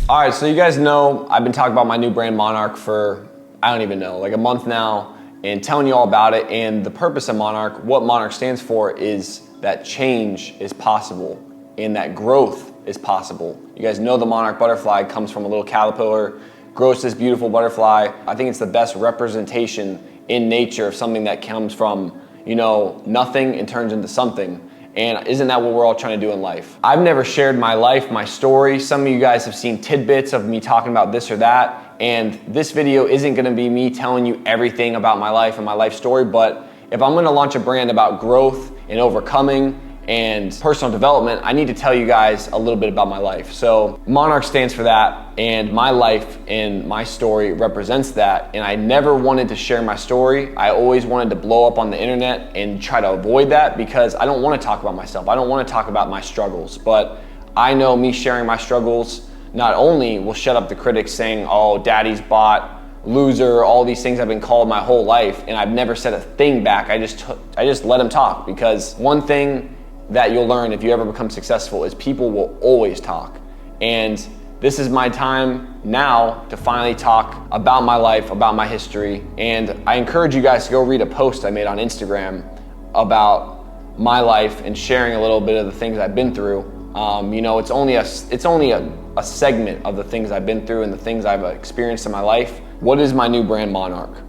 All right, so you guys know I've been talking about my new brand Monarch for, I don't even know, like a month now, and telling you all about it. And the purpose of Monarch, what Monarch stands for, is that change is possible and that growth is possible. You guys know the Monarch butterfly comes from a little caterpillar, grows this beautiful butterfly. I think it's the best representation in nature of something that comes from, you know, nothing and turns into something. And isn't that what we're all trying to do in life? I've never shared my life, my story. Some of you guys have seen tidbits of me talking about this or that. And this video isn't gonna be me telling you everything about my life and my life story, but if I'm gonna launch a brand about growth and overcoming and personal development, I need to tell you guys a little bit about my life. So Monarch stands for that, and my life and my story represents that. And I never wanted to share my story. I always wanted to blow up on the internet and try to avoid that because I don't want to talk about myself. I don't want to talk about my struggles, but I know me sharing my struggles not only will shut up the critics saying, oh, daddy's bot, loser, all these things I've been called my whole life, and I've never said a thing back. I just let them talk, because one thing that you'll learn if you ever become successful is people will always talk. And this is my time now to finally talk about my life, about my history. And I encourage you guys to go read a post I made on Instagram about my life and sharing a little bit of the things I've been through. You know, it's only a segment of the things I've been through and the things I've experienced in my life. What is my new brand Monarch?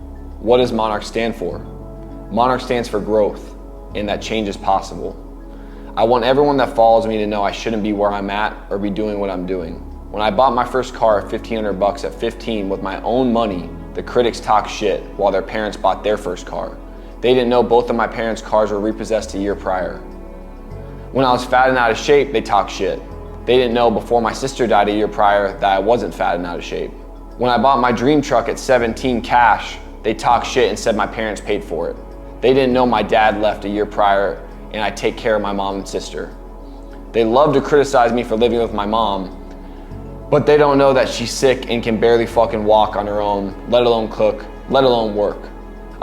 What does Monarch stand for? Monarch stands for growth, and that change is possible. I want everyone that follows me to know I shouldn't be where I'm at or be doing what I'm doing. When I bought my first car at $1,500 at 15 with my own money, the critics talked shit while their parents bought their first car. They didn't know both of my parents' cars were repossessed a year prior. When I was fat and out of shape, they talked shit. They didn't know before my sister died a year prior that I wasn't fat and out of shape. When I bought my dream truck at 17 cash, they talked shit and said my parents paid for it. They didn't know my dad left a year prior and I take care of my mom and sister. They love to criticize me for living with my mom, but they don't know that she's sick and can barely fucking walk on her own, let alone cook, let alone work.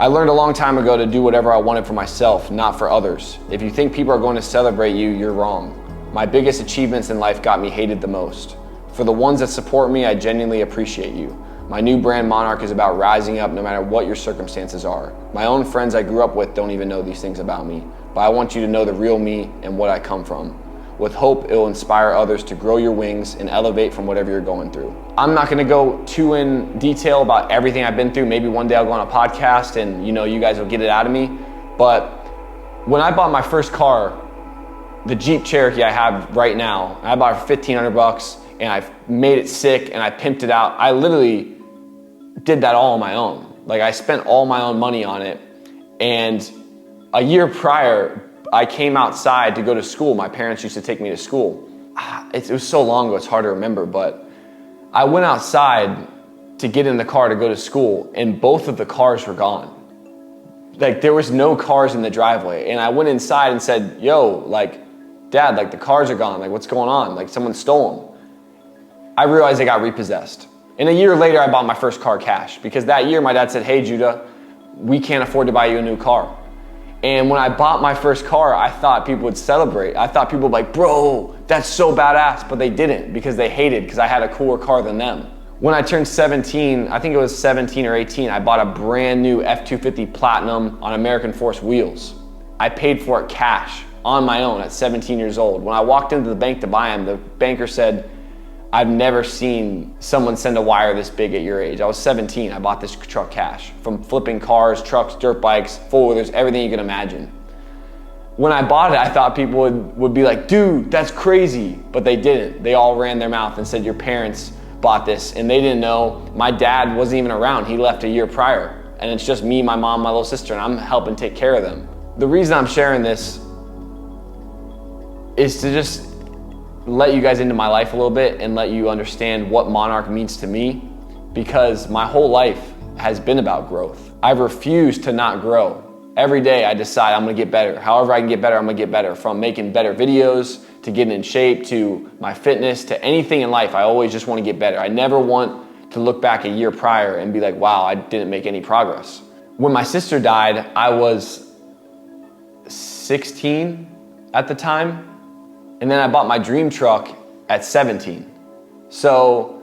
I learned a long time ago to do whatever I wanted for myself, not for others. If you think people are going to celebrate you, you're wrong. My biggest achievements in life got me hated the most. For the ones that support me, I genuinely appreciate you. My new brand Monarch is about rising up no matter what your circumstances are. My own friends I grew up with don't even know these things about me, but I want you to know the real me and what I come from. With hope, it will inspire others to grow your wings and elevate from whatever you're going through. I'm not gonna go too in detail about everything I've been through. Maybe one day I'll go on a podcast and you guys will get it out of me. But when I bought my first car, the Jeep Cherokee I have right now, I bought it for $1,500 and I made it sick and I pimped it out. I literally did that all on my own. Like, I spent all my own money on it. And a year prior, I came outside to go to school. My parents used to take me to school. It was so long ago, it's hard to remember, but I went outside to get in the car to go to school and both of the cars were gone. Like, there was no cars in the driveway. And I went inside and said, yo, like, Dad, like, the cars are gone. Like, what's going on? Like, someone stole them. I realized they got repossessed. And a year later, I bought my first car cash, because that year my dad said, hey, Judah, we can't afford to buy you a new car. And when I bought my first car, I thought people would celebrate. I thought people would be like, bro, that's so badass, but they didn't because they hated because I had a cooler car than them. When I turned 17, I think it was 17 or 18, I bought a brand new F-250 Platinum on American Force wheels. I paid for it cash on my own at 17 years old. When I walked into the bank to buy them, the banker said, I've never seen someone send a wire this big at your age. I was 17, I bought this truck cash from flipping cars, trucks, dirt bikes, four-wheelers, everything you can imagine. When I bought it, I thought people would be like, dude, that's crazy, but they didn't. They all ran their mouth and said, your parents bought this, and they didn't know. My dad wasn't even around, he left a year prior, and it's just me, my mom, my little sister, and I'm helping take care of them. The reason I'm sharing this is to just let you guys into my life a little bit and let you understand what Monarch means to me, because my whole life has been about growth. I've refused to not grow. Every day I decide I'm gonna get better. However I can get better, I'm gonna get better. From making better videos, to getting in shape, to my fitness, to anything in life, I always just wanna get better. I never want to look back a year prior and be like, wow, I didn't make any progress. When my sister died, I was 16 at the time. And then I bought my dream truck at 17. So,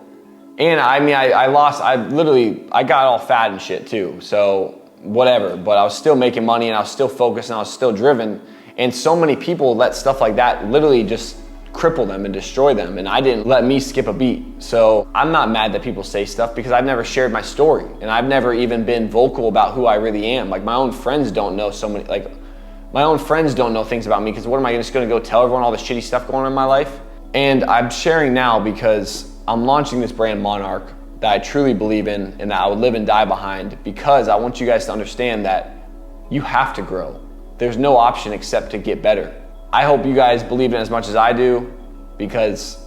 and I mean, I got all fat and shit too. So whatever, but I was still making money and I was still focused and I was still driven. And so many people let stuff like that literally just cripple them and destroy them. And I didn't let me skip a beat. So I'm not mad that people say stuff because I've never shared my story. And I've never even been vocal about who I really am. Like my own friends don't know so many, my own friends don't know things about me because what am I just gonna go tell everyone all the shitty stuff going on in my life? And I'm sharing now because I'm launching this brand Monarch that I truly believe in and that I would live and die behind, because I want you guys to understand that you have to grow. There's no option except to get better. I hope you guys believe in it as much as I do, because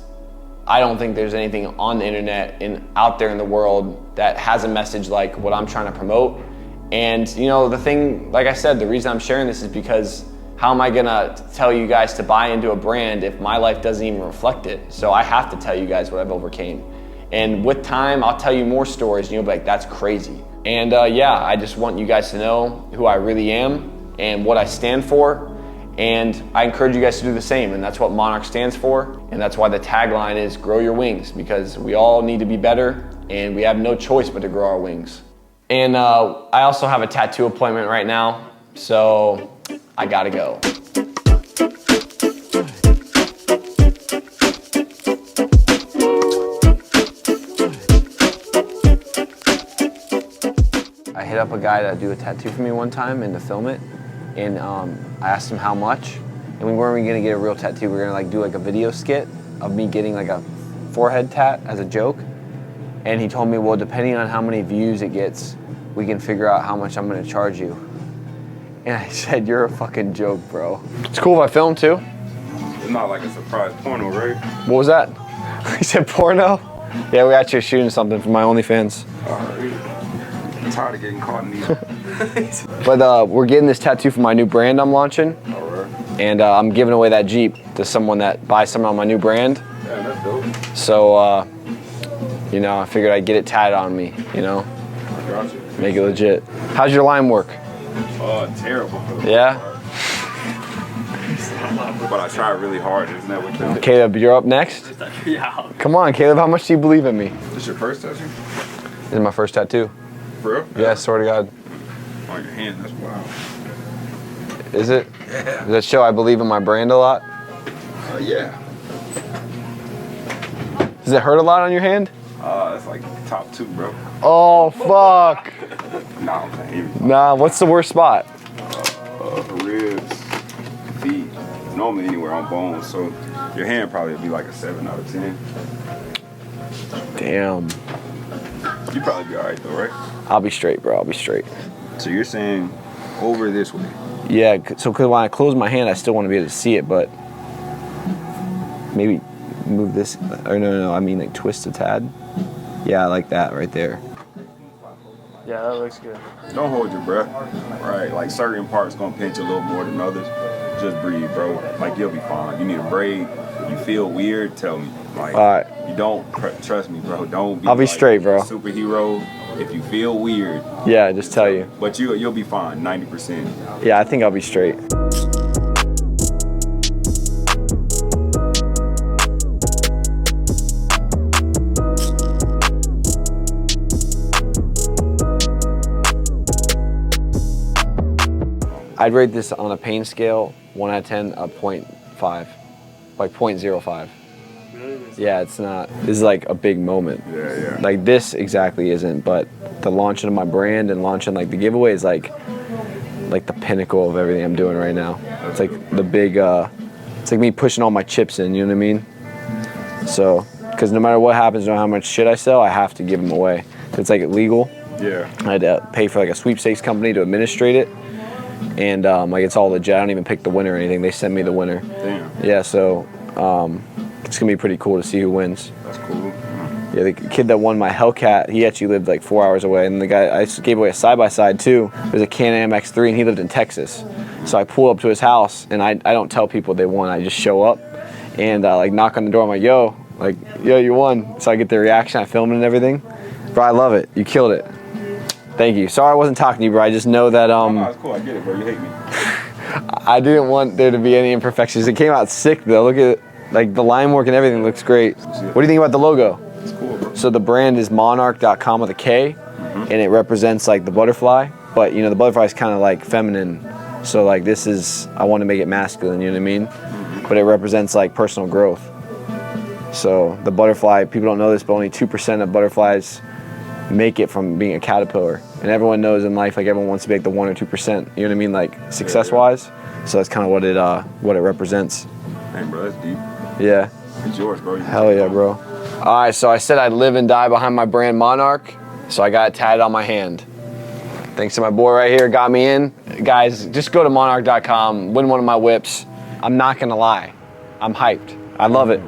I don't think there's anything on the internet and out there in the world that has a message like what I'm trying to promote. And you know, the thing, like I said, the reason I'm sharing this is because how am I gonna tell you guys to buy into a brand if my life doesn't even reflect it? So I have to tell you guys what I've overcame. And with time, I'll tell you more stories and you'll be like, that's crazy. And yeah, I just want you guys to know who I really am and what I stand for. And I encourage you guys to do the same. And that's what Monarch stands for. And that's why the tagline is grow your wings, because we all need to be better and we have no choice but to grow our wings. And I also have a tattoo appointment right now, so I gotta go. I hit up a guy to do a tattoo for me one time and to film it, and I asked him how much, and we weren't even gonna get a real tattoo. We were gonna do a video skit of me getting a forehead tat as a joke. And he told me, well, depending on how many views it gets, we can figure out how much I'm gonna charge you. And I said, you're a fucking joke, bro. It's cool if I film too. It's not like a surprise porno, right? What was that? He said porno? Yeah, we actually shooting something for my OnlyFans. I'm tired of getting caught in these. But we're getting this tattoo for my new brand I'm launching. All right. And I'm giving away that Jeep to someone that buys something on my new brand. Yeah, that's dope. So, you know, I figured I'd get it tatted on me, you know? I got you. Make it legit. How's your line work? Terrible. Yeah? But I tried really hard, isn't that what you're Caleb, you're up next? Yeah. Come on, Caleb, how much do you believe in me? This your first tattoo? This is my first tattoo. For real? Yeah, swear to God. On your hand, that's wild. Is it? Yeah. Does that show I believe in my brand a lot? Yeah. Does it hurt a lot on your hand? It's like top 2, bro. Oh, fuck. Nah, I'm saying. Nah, what's the worst spot? Ribs, feet, normally anywhere on bones. So your hand probably would be like a 7 out of 10. Damn. You probably be all right though, right? I'll be straight, bro. I'll be straight. So you're saying over this way? Yeah, so because when I close my hand, I still want to be able to see it, but maybe move this, or no, I mean like twist a tad. Yeah, I like that right there. Yeah, that looks good. Don't hold your breath, right? Like certain parts gonna pinch a little more than others. Just breathe, bro. Like you'll be fine. You need a break. You feel weird, tell me. Like, all right. You don't, trust me, bro. Don't be I'll be like straight, bro. Superhero. If you feel weird, Yeah, just tell you. but you'll be fine, 90%. Yeah, I think I'll be straight. I'd rate this on a pain scale, 1 out of 10, a 0.5, like 0.05. Yeah, it's not. This is like a big moment. Yeah. Like this exactly isn't, but the launching of my brand and launching like the giveaway is like the pinnacle of everything I'm doing right now. It's like the big, it's like me pushing all my chips in, you know what I mean? So, because no matter what happens, no matter how much shit I sell, I have to give them away. It's like illegal. Yeah. I had to pay for like a sweepstakes company to administrate it. And like it's all legit. I don't even pick the winner or anything. They send me the winner. Damn. Yeah, so it's gonna be pretty cool to see who wins. That's cool. Yeah, the kid that won my Hellcat, he actually lived like 4 hours away. And the guy, I gave away a side-by-side too. There's a Can-Am X3 and he lived in Texas. So I pull up to his house and I don't tell people they won. I just show up and like knock on the door. I'm like, yo, you won. So I get the reaction, I film it and everything. Bro, I love it. You killed it. Thank you. Sorry I wasn't talking to you, bro. I just know that No, it's cool. I get it, bro. You hate me. I didn't want there to be any imperfections. It came out sick though. Look at it. Like the line work and everything looks great. What do you think about the logo? It's cool, bro. So the brand is monarch.com with a K, and it represents like the butterfly, but you know the butterfly is kind of like feminine. So like this is, I want to make it masculine, you know what I mean? But it represents like personal growth. So the butterfly, people don't know this, but only 2% of butterflies make it from being a caterpillar. And everyone knows in life, like everyone wants to be like the 1 or 2%, you know what I mean? Like success-wise. So that's kind of what it represents. Hey, bro, that's deep. Yeah. It's yours, bro. Hell yeah, bro. All right, so I said I'd live and die behind my brand Monarch, so I got it tatted on my hand. Thanks to my boy right here, got me in. Guys, just go to monarch.com, win one of my whips. I'm not gonna lie, I'm hyped. I love it.